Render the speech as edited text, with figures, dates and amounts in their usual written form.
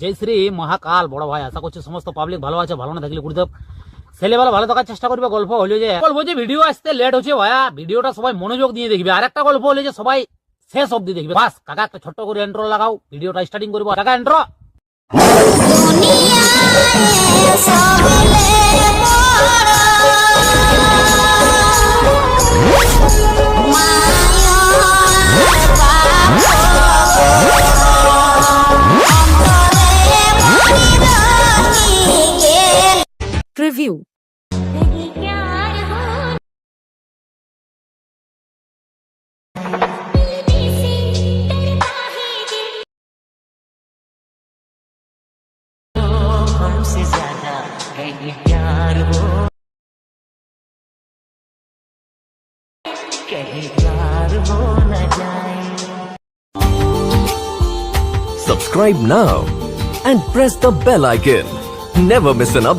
জয় শ্রী মহাকাল বড় ভাই, আশা করছি সমস্ত পাবলিক ভালো আছে। ভালো না থাকলে গুরুদেব ছেলেবেলা ভালো থাকার চেষ্টা করবে। গল্প হলো যে ভিডিও আসতে লেট হচ্ছে ভাইয়া, ভিডিওটা সবাই মনোযোগ দিয়ে দেখবে। আর একটা গল্প হলো যে সবাই শেষ অব্দি দেখবে। বাস কাকা একটা ছোট্ট করে ইন্ট্রো লাগাও, ভিডিওটা স্টার্টিং করবো। কাকা ইন্ট্রো। Review. हमसे ज्यादा कहीं प्यार हो, कहीं प्यार हो न जाए। Subscribe now and press the bell icon. Never miss an update.